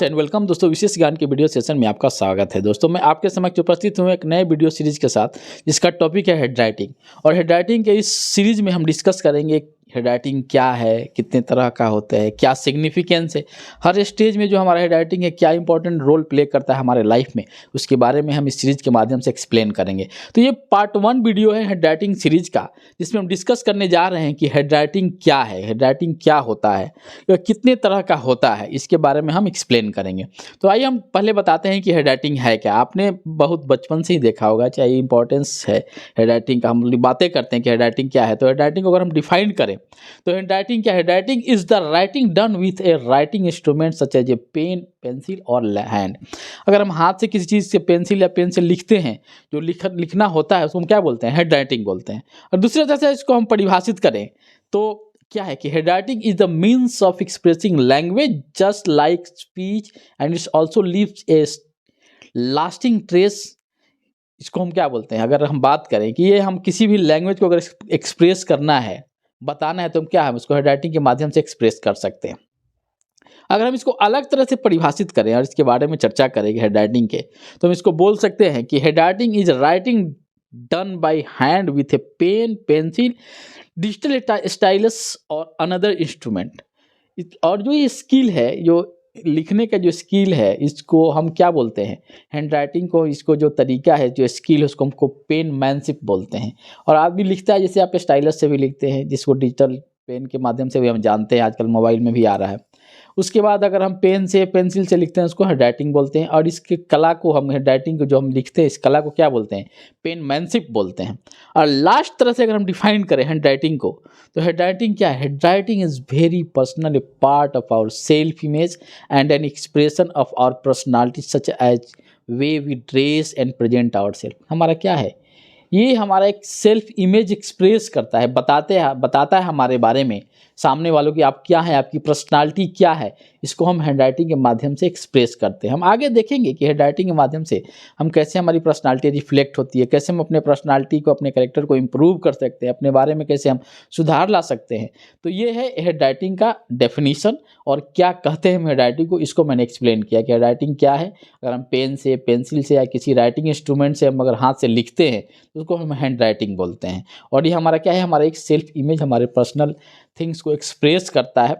And welcome दोस्तों, विशेष ज्ञान के वीडियो सेशन में आपका स्वागत है। दोस्तों मैं आपके समक्ष उपस्थित हूँ एक नए वीडियो सीरीज के साथ जिसका टॉपिक है हेड राइटिंग। और हेड राइटिंग के इस सीरीज में हम डिस्कस करेंगे हेड राइटिंग क्या है, कितने तरह का होता है, क्या सिग्निफिकेंस है, हर स्टेज में जो हमारा हेड राइटिंग है क्या इंपॉर्टेंट रोल प्ले करता है हमारे लाइफ में, उसके बारे में हम इस सीरीज के माध्यम से एक्सप्लेन करेंगे। तो ये पार्ट 1 वीडियो है हेड राइटिंग सीरीज का, जिसमें हम डिस्कस करने जा रहे हैं कि हेड राइटिंग क्या है, हेड राइटिंग क्या होता है, कितने तरह का होता है, इसके बारे में हम एक्सप्लेन करेंगे। तो आइए हम पहले बताते हैं कि हेड राइटिंग है क्या। आपने बहुत बचपन से ही देखा होगा, चाहे इंपॉर्टेंस है हेड राइटिंग का, हम बातें करते हैं कि हेड राइटिंग क्या है। तो हेड राइटिंग को अगर हम डिफाइन करें तो हेड राइटिंग क्या है? Head writing is the writing done with a writing instrument such as a pen, pencil और हैंड। अगर हम हाथ से किसी चीज़ से पेंसिल या पेन से लिखते हैं, जो लिखना होता है उसको हम क्या बोलते हैं? हेड राइटिंग बोलते हैं। और दूसरी तरह से इसको हम परिभाषित करें तो क्या है कि head writing is the means of expressing language just like speech and it's also leaves A lasting trace. इसको हम क्या बोलते हैं? अगर हम बात करें कि ये हम किसी भी लैंग्वेज को अगर एक्सप्रेस करना है, बताना है, तो हम क्या है उसको हेड राइटिंग के माध्यम से एक्सप्रेस कर सकते हैं। अगर हम इसको अलग तरह से परिभाषित करें और इसके बारे में चर्चा करेंगे हेड राइटिंग के, तो हम इसको बोल सकते हैं कि head writing is writing done by hand with a pen, pencil, digital stylus और अनदर इंस्ट्रूमेंट। और जो ये स्किल है, जो लिखने का जो स्किल है, इसको हम क्या बोलते हैं? हैंड राइटिंग को, इसको जो तरीका है, जो स्किल है, उसको हमको पेनमैनशिप बोलते हैं। और आदमी लिखता है जैसे आप स्टाइलस से भी लिखते हैं, जिसको डिजिटल पेन के माध्यम से भी हम जानते हैं, आजकल मोबाइल में भी आ रहा है। उसके बाद अगर हम पेन से, पेंसिल से लिखते हैं, उसको हैंड राइटिंग बोलते हैं। और इसके कला को हम, हैंड राइटिंग को जो हम लिखते हैं, इस कला को क्या बोलते हैं? पेनमैनशिप बोलते हैं। और लास्ट तरह से अगर हम डिफाइन करें हैंड राइटिंग को, तो हेड राइटिंग क्या है? Head writing is very personal, a part of our self image and an expression of our personality such as way we dress and present our self. हमारा क्या है? ये हमारा एक सेल्फ इमेज एक्सप्रेस करता है, बताता है हमारे बारे में, सामने वालों की आप क्या हैं, आपकी पर्सनालिटी क्या है। इसको हम हैंड राइटिंग के माध्यम से एक्सप्रेस करते हैं। हम आगे देखेंगे कि हैंड राइटिंग के माध्यम से हम कैसे हमारी पर्सनालिटी रिफ्लेक्ट होती है, कैसे हम अपने पर्सनालिटी को, अपने कैरेक्टर को इम्प्रूव कर सकते हैं, अपने बारे में कैसे हम सुधार ला सकते हैं। तो ये है हेड राइटिंग का डेफिनीशन। और क्या कहते हैं हेड राइटिंग को, इसको मैंने एक्सप्लेन किया कि हेड राइटिंग क्या है। अगर हम पेन से, पेंसिल से या किसी राइटिंग इंस्ट्रूमेंट से हम अगर हाथ से लिखते हैं तो उसको हम हैंड राइटिंग बोलते हैं। और ये हमारा क्या है? हमारा एक सेल्फ इमेज, हमारे पर्सनल थिंग्स को एक्सप्रेस करता है।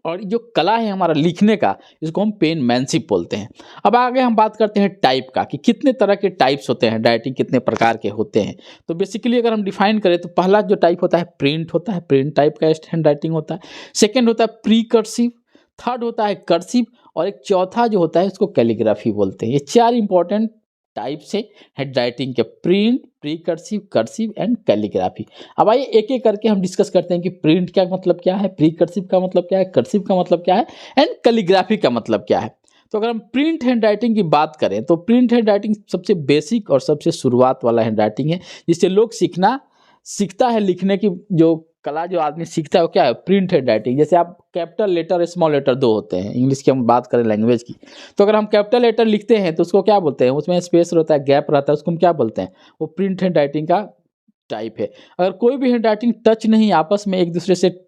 और जो कला है हमारा लिखने का, इसको हम पेनमैनशिप बोलते हैं। अब आगे हम बात करते हैं टाइप का, कि कितने तरह के टाइप्स होते हैं, राइटिंग कितने प्रकार के होते हैं। तो बेसिकली अगर हम डिफाइन करें तो पहला जो टाइप होता है प्रिंट होता है, प्रिंट टाइप का हैंड राइटिंग होता है। सेकेंड होता है प्री कर्सिव, थर्ड होता है कर्सिव, और एक चौथा जो होता है उसको कैलीग्राफी बोलते हैं। ये 4 इंपॉर्टेंट टाइप से हेड राइटिंग के: print, pre cursive, cursive and calligraphy. अब आइए एक एक करके हम डिस्कस करते हैं कि प्रिंट का मतलब क्या है, प्री कर्सिव का मतलब क्या है, कर्सिव का मतलब क्या है एंड कैलीग्राफी का मतलब क्या है। तो अगर हम प्रिंट हैंड राइटिंग की बात करें तो प्रिंट हैंड राइटिंग सबसे बेसिक और सबसे शुरुआत वाला हैंड राइटिंग है, जिससे लोग सीखता है लिखने की जो कला, जो आदमी सीखता है वो क्या है? Print hand writing. जैसे आप कैपिटल लेटर, स्मॉल लेटर 2 होते हैं, इंग्लिश की हम बात करें लैंग्वेज की, तो अगर हम कैपिटल लेटर लिखते हैं तो उसको क्या बोलते हैं? उसमें स्पेस रहता है, गैप रहता है, उसको हम क्या बोलते हैं? वो प्रिंट हैंड राइटिंग का टाइप है। अगर कोई भी हैंड राइटिंग टच नहीं, आपस में एक दूसरे से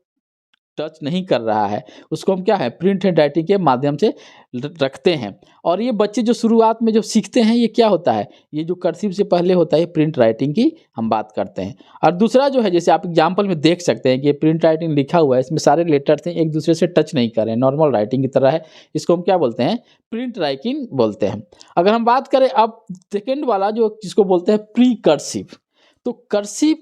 टच नहीं कर रहा है, उसको हम क्या है? प्रिंट हैंड राइटिंग के माध्यम से रखते हैं। और ये बच्चे जो शुरुआत में जो सीखते हैं, ये क्या होता है? ये जो कर्सिव से पहले होता है, प्रिंट राइटिंग की हम बात करते हैं। और दूसरा जो है, जैसे आप एग्जाम्पल में देख सकते हैं कि ये प्रिंट राइटिंग लिखा हुआ है, इसमें सारे लेटर्स हैं, एक दूसरे से टच नहीं कर रहे हैं, नॉर्मल राइटिंग की तरह है। इसको हम क्या बोलते हैं? प्रिंट राइटिंग बोलते हैं। अगर हम बात करें अब सेकेंड वाला, जो जिसको बोलते हैं प्री कर्सिव, तो कर्सिव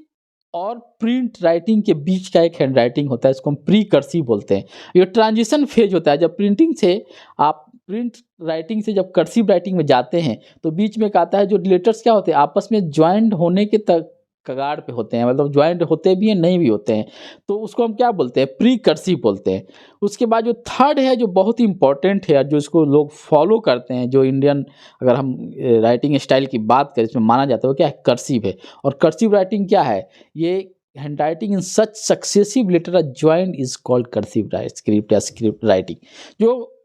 और प्रिंट राइटिंग के बीच का एक हैंड राइटिंग होता है, इसको हम प्री कर्सिव बोलते हैं। ये ट्रांजिशन फेज होता है, जब प्रिंटिंग से आप प्रिंट राइटिंग से जब कर्सिव राइटिंग में जाते हैं तो बीच में एक आता है, जो लेटर्स क्या होते हैं? आपस में ज्वाइंट होने के तक कगार पे होते हैं, मतलब ज्वाइंट होते भी हैं, नहीं भी होते हैं, तो उसको हम क्या बोलते हैं? प्री कर्सिव बोलते हैं। उसके बाद जो थर्ड है, जो बहुत ही इंपॉर्टेंट है, जो इसको लोग फॉलो करते हैं, जो इंडियन अगर हम राइटिंग स्टाइल की बात करें, इसमें माना जाता है वो क्या है? कर्सिव है। और कर्सिव राइटिंग क्या है? ये hand writing in such successive letter joint is called cursive script या स्क्रिप्ट राइटिंग। जो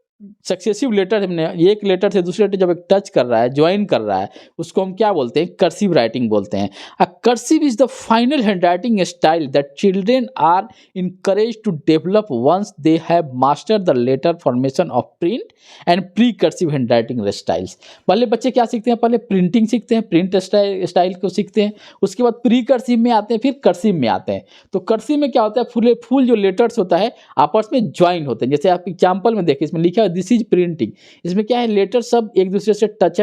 सक्सेसिव लेटर हमने एक लेटर से दूसरे लेटर जब एक टच कर रहा है, ज्वाइन कर रहा है, उसको हम क्या बोलते हैं? कर्सिव राइटिंग बोलते हैं। A cursive is the final handwriting style that children are encourage to develop once they have master the letter formation of print and pre cursive handwriting styles. पहले बच्चे क्या सीखते हैं? पहले प्रिंटिंग सीखते हैं, प्रिंट स्टाइल को सीखते हैं, उसके बाद प्री कर्सिव में आते हैं, फिर कर्सिव में आते हैं। तो कर्सिव में क्या होता है? फुल जो लेटर्स होता है आपस में ज्वाइन होते हैं। जैसे आप एग्जाम्पल में देखिए, इसमें लिखा है दिस इज प्रिंटिंग। इसमें क्या है? लेटर सब एक दूसरे से टच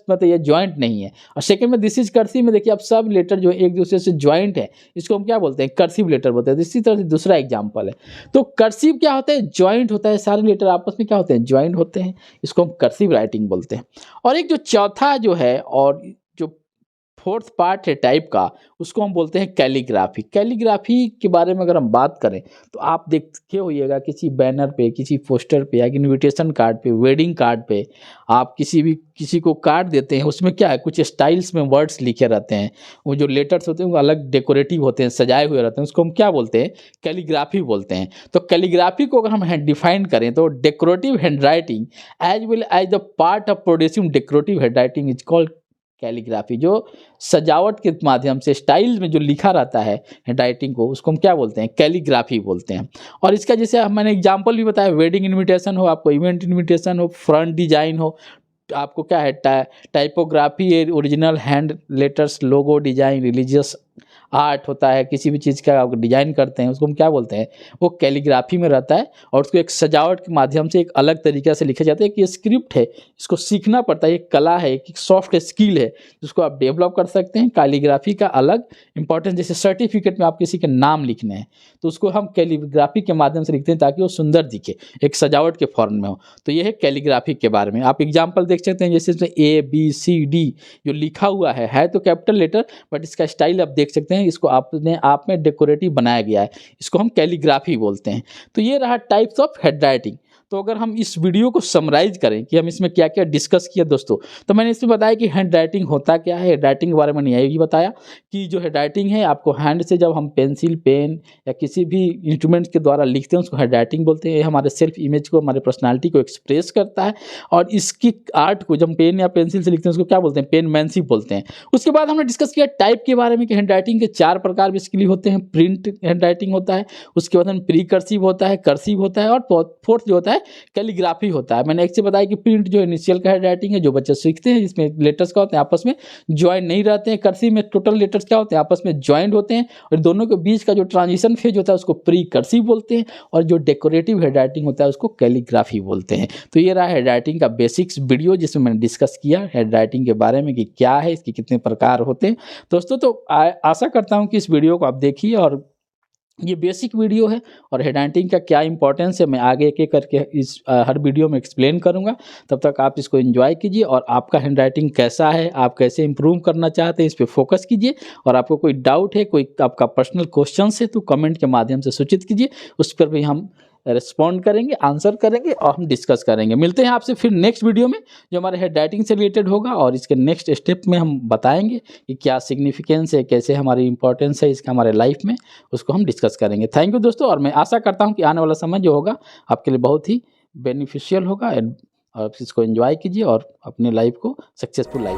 मतलब ये ज्वाइंट नहीं है। और सेकंड में दिस इज कर्सिव में देखिए, अब सब लेटर जो एक दूसरे से ज्वाइंट है, इसको हम क्या बोलते हैं? कर्सिव लेटर बोलते हैं। इसी तरह से दूसरा एग्जाम्पल है। तो कर्सिव क्या होता है? ज्वाइंट होता है, सारे लेटर आपस में क्या होते हैं? ज्वाइंट होते हैं। इसको हम कर्सिव राइटिंग बोलते हैं। और एक जो चौथा जो है और जो फोर्थ पार्ट है टाइप का, उसको हम बोलते हैं कैलीग्राफी। कैलीग्राफी के बारे में अगर हम बात करें तो आप देखे होइएगा किसी बैनर पे, किसी पोस्टर पे या इनविटेशन कार्ड पे, वेडिंग कार्ड पे आप किसी को कार्ड देते हैं, उसमें क्या है? कुछ स्टाइल्स में वर्ड्स लिखे रहते हैं। वो जो लेटर्स होते हैं वो अलग डेकोरेटिव होते हैं, सजाए हुए रहते हैं, उसको हम क्या बोलते हैं? कैलीग्राफी बोलते हैं। तो कैलीग्राफी को अगर हम डिफाइन करें तो decorative handwriting as well as the part of producing decorative handwriting is called calligraphy. जो सजावट के माध्यम से स्टाइल में जो लिखा रहता है हैंडराइटिंग को, उसको हम क्या बोलते हैं? कैलीग्राफी बोलते हैं। और इसका जैसे मैंने एग्जांपल भी बताया, वेडिंग इनविटेशन हो, आपको इवेंट इनविटेशन हो, फ्रंट डिजाइन हो, आपको क्या है? टाइपोग्राफी है, original hand letters, logo design, religious art होता है, किसी भी चीज़ का आप डिजाइन करते हैं, उसको हम क्या बोलते हैं? वो कैलीग्राफी में रहता है। और उसको एक सजावट के माध्यम से एक अलग तरीके से लिखा जाता है कि ये स्क्रिप्ट है, इसको सीखना पड़ता है, एक कला है, एक सॉफ्ट स्किल है जिसको आप डेवलप कर सकते हैं। कैलीग्राफी का अलग इंपॉर्टेंस, जैसे सर्टिफिकेट में आप किसी के नाम लिखने हैं तो उसको हम कैलीग्राफी के माध्यम से लिखते हैं ताकि वो सुंदर दिखे, एक सजावट के फॉर्म में हो। तो ये है कैलीग्राफी के बारे में। आप एग्जाम्पल देख सकते हैं, जैसे इसमें ABCD जो लिखा हुआ है तो कैपिटल लेटर, बट इसका स्टाइल आप देख सकते हैं, इसको आपने आप में डेकोरेटिव बनाया गया है, इसको हम कैलीग्राफी बोलते हैं। तो ये रहा टाइप्स ऑफ हैंडराइटिंग। तो अगर हम इस वीडियो को समराइज करें कि हम इसमें क्या क्या डिस्कस किया दोस्तों, तो मैंने इसमें बताया कि हैंडराइटिंग होता क्या है। हैंडराइटिंग के बारे में यही बताया कि जो हैंडराइटिंग है, आपको हैंड से जब हम पेंसिल, पेन या किसी भी इंस्ट्रूमेंट्स के द्वारा लिखते हैं उसको हैंडराइटिंग बोलते हैं। ये हमारे सेल्फ इमेज को, हमारे पर्सनालिटी को एक्सप्रेस करता है। और इसकी आर्ट को जब पेन या पेंसिल से लिखते हैं उसको क्या बोलते हैं? पेनमैनशिप बोलते हैं। उसके बाद हमने डिस्कस किया टाइप के बारे में कि हैंडराइटिंग के 4 प्रकार बेसिकली होते हैं। प्रिंट हैंडराइटिंग होता है, उसके बाद में प्री कर्सिव होता है, कर्सिव होता है, और फोर्थ जो होता है कैलीग्राफी होता है। मैंने एक से बताया कि प्रिंट जो इनिशियल का हैंडराइटिंग है, जो बच्चे सीखते हैं, जिसमें लेटर्स क्या होते हैं? आपस में ज्वाइन नहीं रहते हैं। कर्सिव में टोटल लेटर्स क्या होते हैं? आपस में ज्वाइंट होते हैं। और दोनों के बीच का जो ट्रांजिशन फेज होता है उसको प्री कर्सिव बोलते हैं। और जो डेकोरेटिव हैंडराइटिंग होता है उसको कैलीग्राफी बोलते हैं। तो ये रहा हैंडराइटिंग का बेसिक्स वीडियो, जिसमें मैंने डिस्कस किया हैंडराइटिंग के बारे में कि क्या है, इसके कितने प्रकार होते हैं दोस्तों। तो आशा करता हूँ कि इस वीडियो को आप देखिए, और ये बेसिक वीडियो है और हैंडराइटिंग का क्या इंपॉर्टेंस है मैं आगे एक एक करके इस हर वीडियो में एक्सप्लेन करूंगा। तब तक आप इसको एंजॉय कीजिए, और आपका हैंडराइटिंग कैसा है, आप कैसे इंप्रूव करना चाहते हैं, इस पर फोकस कीजिए। और आपको कोई डाउट है, कोई आपका पर्सनल क्वेश्चन है, तो कमेंट के माध्यम से सूचित कीजिए, उस पर भी हम रिस्पॉन्ड करेंगे, आंसर करेंगे और हम डिस्कस करेंगे। मिलते हैं आपसे फिर नेक्स्ट वीडियो में जो हमारे हैंडराइटिंग से रिलेटेड होगा, और इसके नेक्स्ट स्टेप में हम बताएंगे कि क्या सिग्निफिकेंस है, कैसे हमारी इंपॉर्टेंस है इसका हमारे लाइफ में, उसको हम डिस्कस करेंगे। थैंक यू दोस्तों, और मैं आशा करता हूँ कि आने वाला समय जो होगा आपके लिए बहुत ही बेनिफिशियल होगा। आप इसको एंजॉय कीजिए और अपने लाइफ को सक्सेसफुल लाइफ